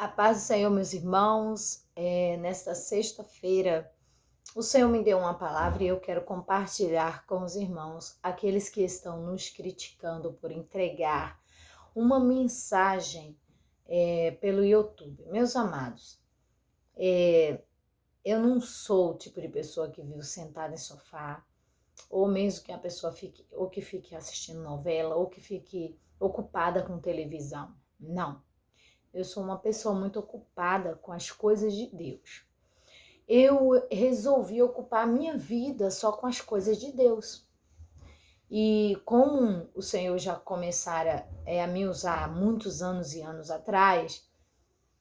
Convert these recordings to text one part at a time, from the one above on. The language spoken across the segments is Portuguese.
A paz do Senhor, meus irmãos. Nesta sexta-feira, o Senhor me deu uma palavra e eu quero compartilhar com os irmãos, aqueles que estão nos criticando por entregar uma mensagem pelo YouTube. Meus amados, eu não sou o tipo de pessoa que vive sentada em sofá, ou mesmo que a pessoa fique assistindo novela, ou que fique ocupada com televisão. Não. Eu sou uma pessoa muito ocupada com as coisas de Deus. Eu resolvi ocupar a minha vida só com as coisas de Deus. E como o Senhor já começara a me usar há muitos anos e anos atrás,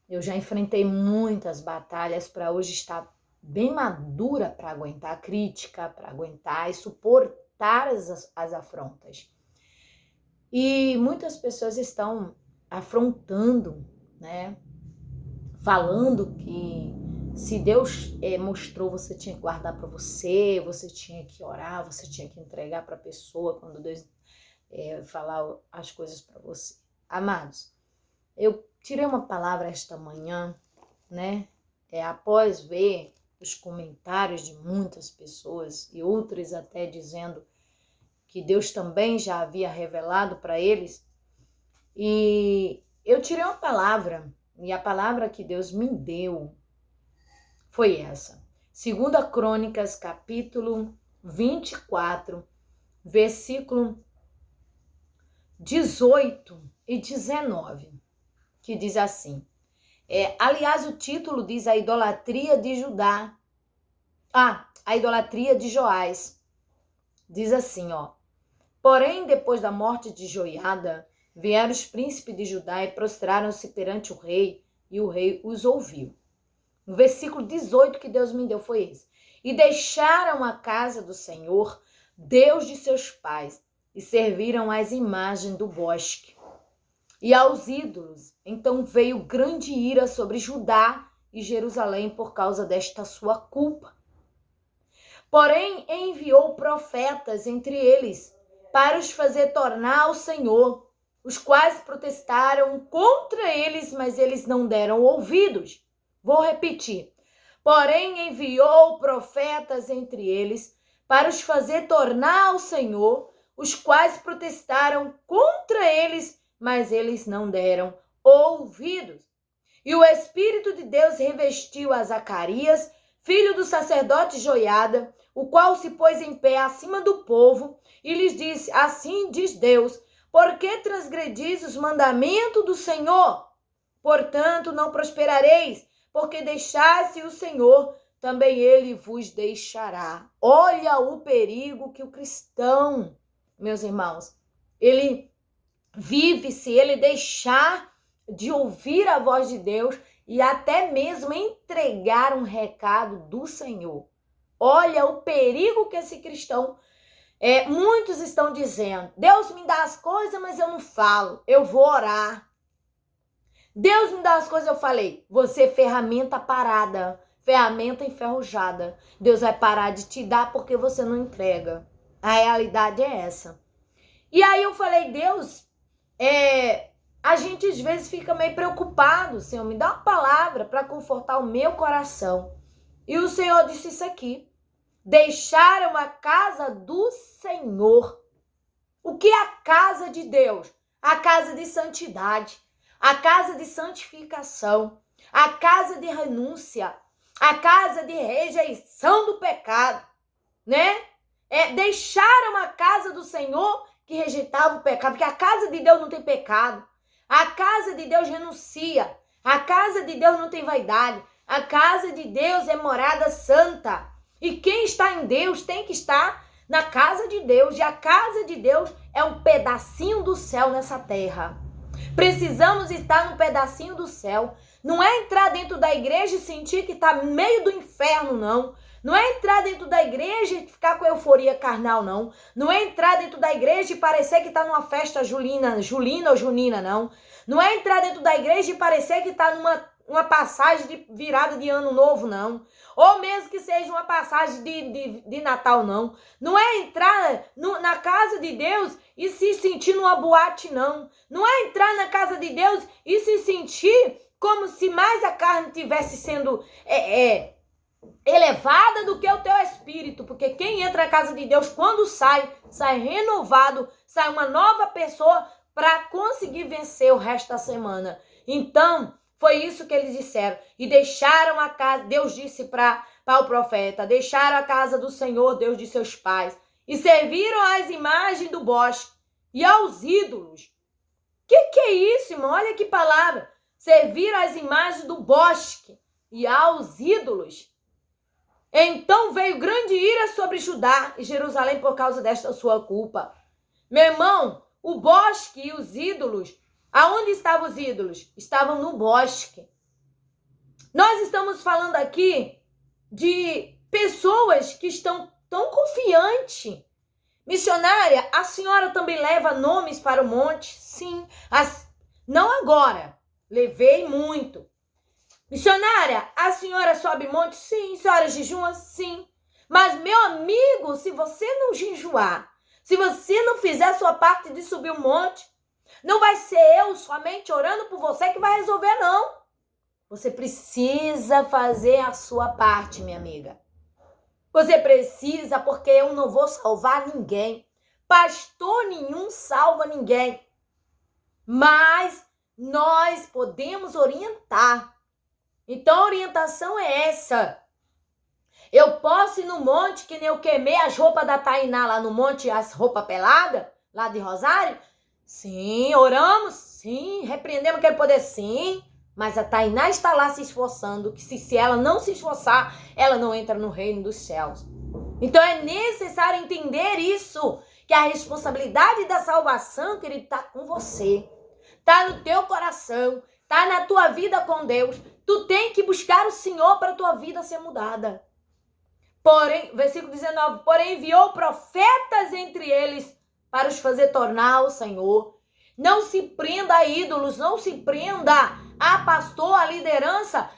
eu já enfrentei muitas batalhas para hoje estar bem madura para aguentar a crítica, para aguentar e suportar as afrontas. E muitas pessoas estão afrontando, né? Falando que se Deus mostrou, você tinha que guardar para você tinha que orar, você tinha que entregar para a pessoa quando Deus falar as coisas para você. Amados, eu tirei uma palavra esta manhã, né? Após ver os comentários de muitas pessoas e outras até dizendo que Deus também já havia revelado para eles. E eu tirei uma palavra, e a palavra que Deus me deu foi essa. 2 Crônicas, capítulo 24, versículo 18 e 19, que diz assim. Aliás, o título diz a idolatria de Judá. A idolatria de Joás. Diz assim, ó. Porém, depois da morte de Joiada, vieram os príncipes de Judá e prostraram-se perante o rei, e o rei os ouviu. O versículo 18 que Deus me deu foi esse. E deixaram a casa do Senhor, Deus de seus pais, e serviram às imagens do bosque e aos ídolos. Então veio grande ira sobre Judá e Jerusalém por causa desta sua culpa. Porém, enviou profetas entre eles, para os fazer tornar ao Senhor, os quais protestaram contra eles, mas eles não deram ouvidos. Vou repetir. Porém, enviou profetas entre eles, para os fazer tornar ao Senhor, os quais protestaram contra eles, mas eles não deram ouvidos. E o Espírito de Deus revestiu a Zacarias, filho do sacerdote Joiada, o qual se pôs em pé acima do povo, e lhes disse, assim diz Deus, por que transgredis os mandamentos do Senhor? Portanto, não prosperareis, porque deixasse o Senhor, também ele vos deixará. Olha o perigo que o cristão, meus irmãos, ele vive se ele deixar de ouvir a voz de Deus e até mesmo entregar um recado do Senhor. Olha o perigo que esse cristão... muitos estão dizendo, Deus me dá as coisas, mas eu não falo, eu vou orar. Deus me dá as coisas, eu falei, você é ferramenta parada, ferramenta enferrujada. Deus vai parar de te dar porque você não entrega. A realidade é essa. E aí eu falei, Deus, a gente às vezes fica meio preocupado, Senhor, me dá uma palavra para confortar o meu coração. E o Senhor disse isso aqui. Deixaram a casa do Senhor. O que é a casa de Deus? A casa de santidade, a casa de santificação, a casa de renúncia, a casa de rejeição do pecado, né? Deixaram a casa do Senhor que rejeitava o pecado, porque a casa de Deus não tem pecado, a casa de Deus renuncia, a casa de Deus não tem vaidade, a casa de Deus é morada santa. E quem está em Deus tem que estar na casa de Deus. E a casa de Deus é um pedacinho do céu nessa terra. Precisamos estar no pedacinho do céu. Não é entrar dentro da igreja e sentir que está no meio do inferno, não. Não é entrar dentro da igreja e ficar com euforia carnal, não. Não é entrar dentro da igreja e parecer que está numa festa julina ou junina, não. Não é entrar dentro da igreja e parecer que está numa passagem de virada de ano novo, não. Ou mesmo que seja uma passagem de Natal, não. Não é entrar na casa de Deus e se sentir numa boate, não. Não é entrar na casa de Deus e se sentir como se mais a carne tivesse sendo elevada do que o teu espírito, porque quem entra na casa de Deus, quando sai renovado, sai uma nova pessoa para conseguir vencer o resto da semana. Então, foi isso que eles disseram. E deixaram a casa, Deus disse para o profeta, deixaram a casa do Senhor, Deus de seus pais, e serviram às imagens do bosque e aos ídolos. Que é isso, irmão? Olha que palavra. Serviram às imagens do bosque e aos ídolos. Então veio grande ira sobre Judá e Jerusalém por causa desta sua culpa. Meu irmão, o bosque e os ídolos, aonde estavam os ídolos? Estavam no bosque. Nós estamos falando aqui de pessoas que estão tão confiantes. Missionária, a senhora também leva nomes para o monte? Sim. Não agora. Levei muito. Missionária, a senhora sobe monte? Sim. A senhora jejua? Sim. Mas, meu amigo, se você não jejuar, se você não fizer a sua parte de subir o monte, não vai ser eu somente orando por você que vai resolver, não. Você precisa fazer a sua parte, minha amiga. Você precisa, porque eu não vou salvar ninguém. Pastor nenhum salva ninguém. Mas nós podemos orientar. Então, a orientação é essa. Eu posso ir no monte, que nem eu queimei as roupas da Tainá lá no monte, as roupas peladas, lá de Rosário? Sim, oramos, sim, repreendemos aquele poder, sim. Mas a Tainá está lá se esforçando, que se ela não se esforçar, ela não entra no reino dos céus. Então é necessário entender isso, que a responsabilidade da salvação, querido, está com você. Está no teu coração, está na tua vida com Deus. Tu tem que buscar o Senhor para a tua vida ser mudada. Porém, versículo 19, porém enviou profetas entre eles para os fazer tornar ao Senhor. Não se prenda a ídolos, não se prenda a pastor, a liderança.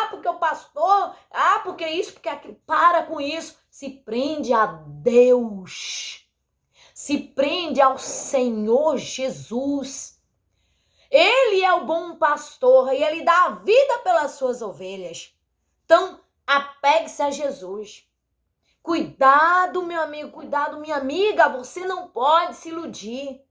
Porque o pastor, porque isso, porque aquilo. Para com isso. Se prende a Deus. Se prende ao Senhor Jesus. Ele é o bom pastor e ele dá a vida pelas suas ovelhas. Então, apegue-se a Jesus. Cuidado, meu amigo, cuidado, minha amiga. Você não pode se iludir.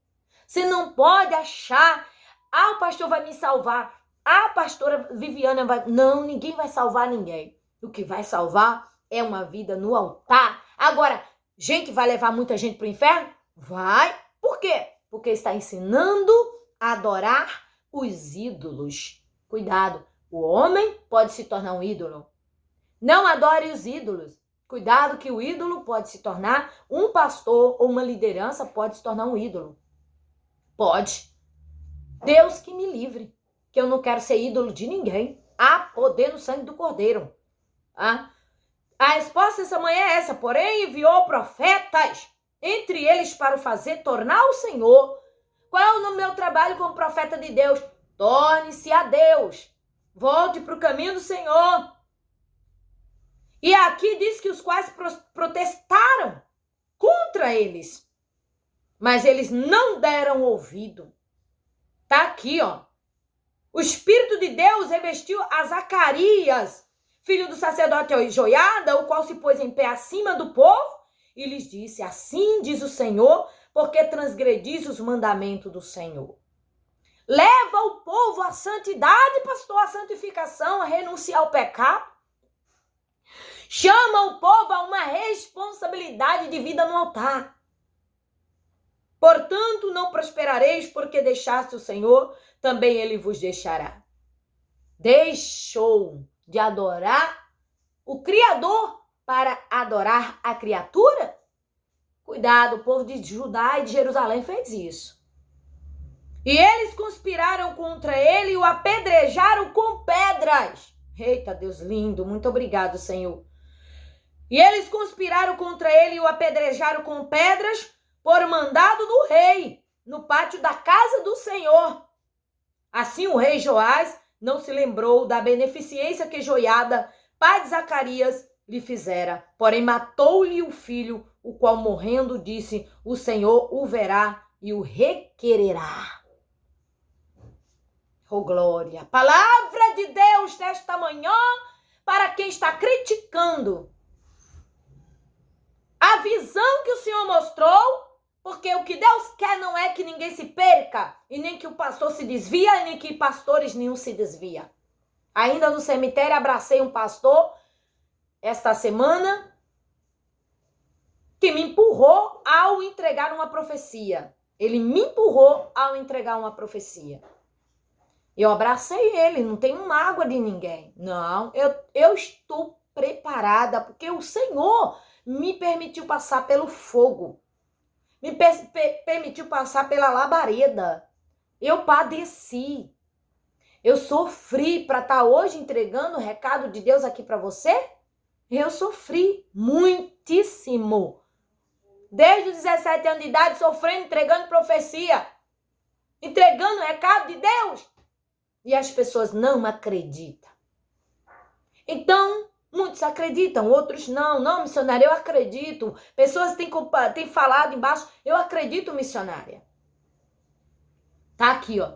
Você não pode achar, o pastor vai me salvar, a pastora Viviana vai... Não, ninguém vai salvar ninguém. O que vai salvar é uma vida no altar. Agora, gente, vai levar muita gente para o inferno? Vai. Por quê? Porque está ensinando a adorar os ídolos. Cuidado, o homem pode se tornar um ídolo. Não adore os ídolos. Cuidado que o ídolo pode se tornar um pastor ou uma liderança pode se tornar um ídolo. Pode. Deus que me livre, que eu não quero ser ídolo de ninguém. Há poder no sangue do Cordeiro. A resposta dessa manhã é essa, porém enviou profetas, entre eles para o fazer tornar o Senhor. Qual é o meu trabalho como profeta de Deus? Torne-se a Deus. Volte para o caminho do Senhor. E aqui diz que os quais protestaram contra eles. Mas eles não deram ouvido. Tá aqui, ó. O Espírito de Deus revestiu a Zacarias, filho do sacerdote Joiada, o qual se pôs em pé acima do povo, e lhes disse, assim diz o Senhor, porque transgredis os mandamentos do Senhor. Leva o povo à santidade, pastor, à santificação, a renunciar ao pecado. Chama o povo a uma responsabilidade de vida no altar. Portanto, não prosperareis, porque deixaste o Senhor, também ele vos deixará. Deixou de adorar o Criador para adorar a criatura? Cuidado, o povo de Judá e de Jerusalém fez isso. E eles conspiraram contra ele e o apedrejaram com pedras. Eita, Deus lindo, muito obrigado, Senhor. E eles conspiraram contra ele e o apedrejaram com pedras, por mandado do rei, no pátio da casa do Senhor. Assim o rei Joás não se lembrou da beneficência que Joiada, pai de Zacarias, lhe fizera. Porém matou-lhe o filho, o qual morrendo disse, o Senhor o verá e o requererá. Oh glória! Palavra de Deus nesta manhã para quem está criticando a visão que o Senhor mostrou, porque o que Deus quer não é que ninguém se perca, e nem que o pastor se desvia, e nem que pastores nenhum se desvia. Ainda no cemitério abracei um pastor esta semana que me empurrou ao entregar uma profecia. Ele me empurrou ao entregar uma profecia. Eu abracei ele, não tenho mágoa de ninguém. Não, eu estou preparada, porque o Senhor me permitiu passar pelo fogo. Me permitiu passar pela labareda. Eu padeci. Eu sofri para estar hoje entregando o recado de Deus aqui para você. Eu sofri muitíssimo. Desde os 17 anos de idade, sofrendo, entregando profecia. Entregando o recado de Deus. E as pessoas não acreditam. Então, muitos acreditam, outros não. Não, missionária, eu acredito. Pessoas têm falado embaixo, eu acredito, missionária. Tá aqui, ó.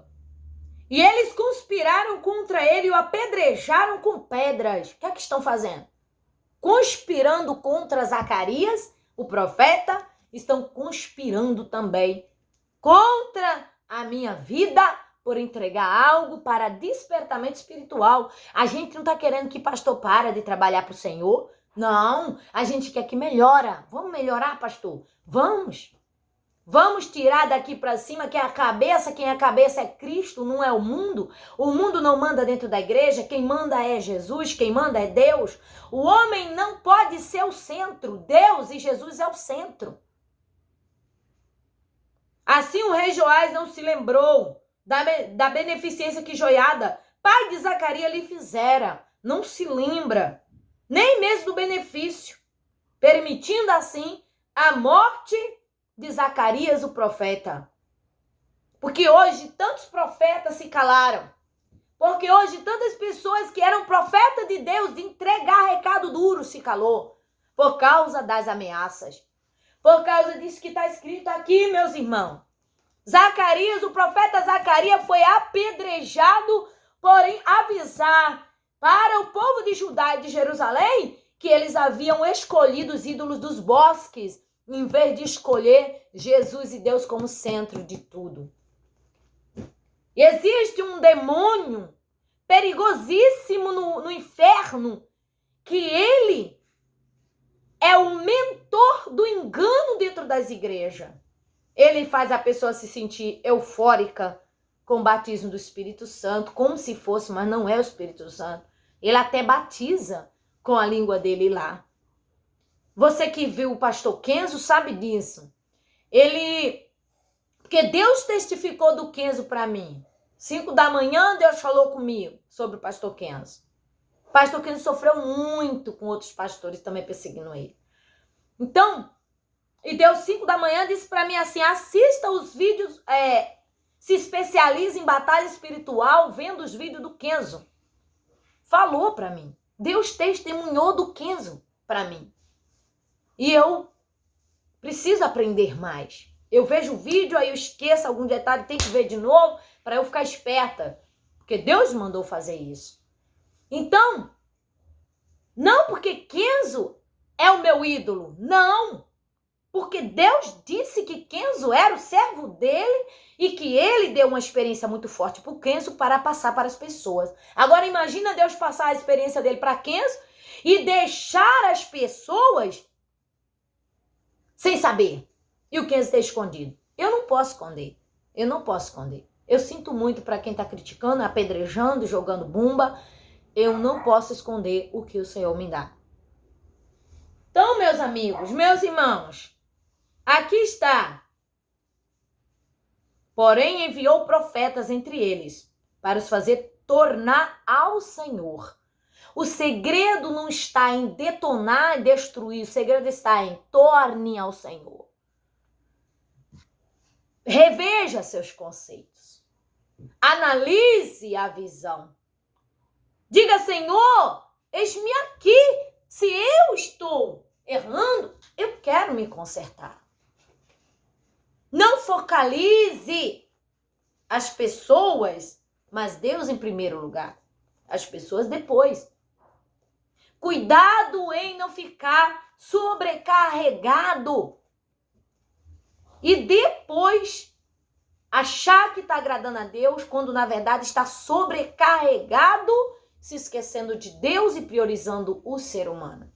E eles conspiraram contra ele e o apedrejaram com pedras. O que é que estão fazendo? Conspirando contra Zacarias, o profeta, estão conspirando também contra a minha vida por entregar algo para despertamento espiritual. A gente não está querendo que pastor para de trabalhar para o Senhor. Não, a gente quer que melhora. Vamos melhorar, pastor? Vamos. Vamos tirar daqui para cima que é a cabeça, quem é a cabeça é Cristo, não é o mundo. O mundo não manda dentro da igreja, quem manda é Jesus, quem manda é Deus. O homem não pode ser o centro, Deus e Jesus é o centro. Assim o rei Joás não se lembrou da beneficência que Joiada, pai de Zacarias, lhe fizera. Não se lembra, nem mesmo do benefício, permitindo assim a morte de Zacarias, o profeta. Porque hoje tantos profetas se calaram. Porque hoje tantas pessoas que eram profetas de Deus, de entregar recado duro, se calou. Por causa das ameaças. Por causa disso que está escrito aqui, meus irmãos. Zacarias, o profeta Zacarias foi apedrejado, porém avisar para o povo de Judá e de Jerusalém que eles haviam escolhido os ídolos dos bosques, em vez de escolher Jesus e Deus como centro de tudo. Existe um demônio perigosíssimo no inferno, que ele é o mentor do engano dentro das igrejas. Ele faz a pessoa se sentir eufórica com o batismo do Espírito Santo, como se fosse, mas não é o Espírito Santo. Ele até batiza com a língua dele lá. Você que viu o pastor Kenzo sabe disso. Porque Deus testificou do Kenzo para mim. 5 da manhã, Deus falou comigo sobre o pastor Kenzo. O pastor Kenzo sofreu muito com outros pastores também perseguindo ele. Então, e Deus 5 da manhã disse para mim assim, assista os vídeos, se especialize em batalha espiritual vendo os vídeos do Kenzo. Falou para mim. Deus testemunhou do Kenzo para mim. E eu preciso aprender mais. Eu vejo o vídeo, aí eu esqueço algum detalhe, tem que ver de novo para eu ficar esperta. Porque Deus mandou fazer isso. Então, não porque Kenzo é o meu ídolo, não. Porque Deus disse que Kenzo era o servo dele e que ele deu uma experiência muito forte para o Kenzo para passar para as pessoas. Agora imagina Deus passar a experiência dele para Kenzo e deixar as pessoas sem saber. E o Kenzo está escondido. Eu não posso esconder. Eu não posso esconder. Eu sinto muito para quem está criticando, apedrejando, jogando bomba. Eu não posso esconder o que o Senhor me dá. Então, meus amigos, meus irmãos, aqui está. Porém, enviou profetas entre eles, para os fazer tornar ao Senhor. O segredo não está em detonar e destruir, o segredo está em torne ao Senhor. Reveja seus conceitos. Analise a visão. Diga, Senhor, eis-me aqui. Se eu estou errando, eu quero me consertar. Não focalize as pessoas, mas Deus em primeiro lugar. as pessoas depois. Cuidado em não ficar sobrecarregado e depois achar que está agradando a Deus, quando na verdade está sobrecarregado, se esquecendo de Deus e priorizando o ser humano.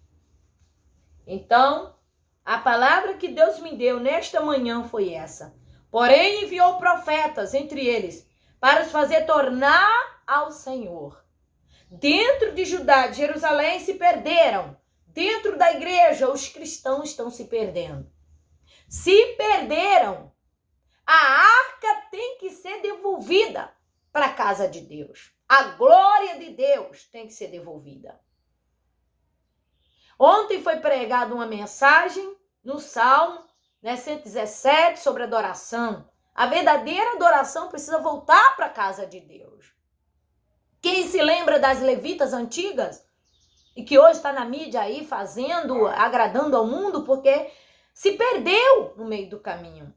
Então, a palavra que Deus me deu nesta manhã foi essa. Porém, enviou profetas entre eles para os fazer tornar ao Senhor. Dentro de Judá, de Jerusalém, se perderam. Dentro da igreja, os cristãos estão se perdendo. Se perderam. A arca tem que ser devolvida para a casa de Deus. A glória de Deus tem que ser devolvida. Ontem foi pregada uma mensagem no Salmo 117 sobre adoração. A verdadeira adoração precisa voltar para a casa de Deus. Quem se lembra das levitas antigas e que hoje está na mídia aí fazendo, agradando ao mundo, porque se perdeu no meio do caminho.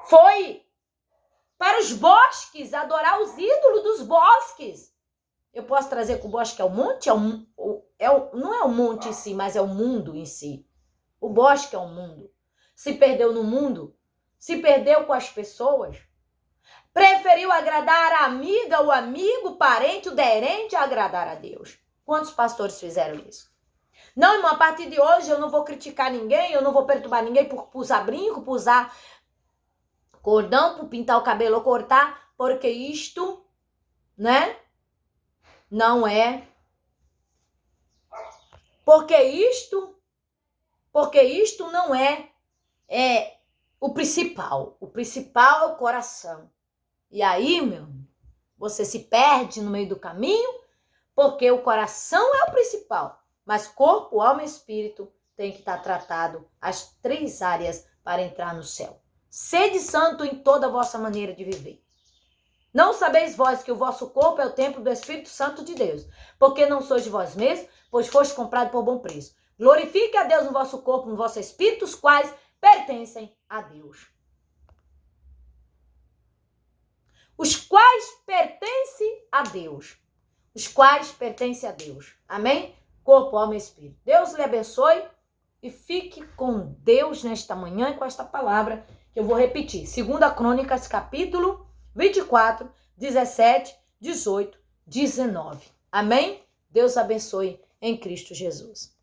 Foi para os bosques adorar os ídolos dos bosques. Eu posso trazer que o bosque é o monte? Não é o monte em si, mas é o mundo em si. O bosque é o mundo. Se perdeu no mundo, se perdeu com as pessoas. Preferiu agradar a amiga, o amigo, o parente, o derente a agradar a Deus. Quantos pastores fizeram isso? Não, irmão, a partir de hoje eu não vou criticar ninguém, eu não vou perturbar ninguém por usar brinco, por usar cordão, por pintar o cabelo ou cortar, porque isto, né, não é. Porque isto não é o principal. O principal é o coração. E aí, meu, você se perde no meio do caminho, porque o coração é o principal. Mas corpo, alma e espírito tem que estar tratado as 3 áreas para entrar no céu. Sede santo em toda a vossa maneira de viver. Não sabeis vós que o vosso corpo é o templo do Espírito Santo de Deus, porque não sois de vós mesmos, pois foste comprado por bom preço. Glorifique a Deus no vosso corpo, no vosso espírito, os quais pertencem a Deus. Os quais pertencem a Deus. Os quais pertencem a Deus. Amém? Corpo, alma e espírito. Deus lhe abençoe e fique com Deus nesta manhã e com esta palavra que eu vou repetir. 2 Crônicas, capítulo 24, 17, 18, 19. Amém? Deus abençoe em Cristo Jesus.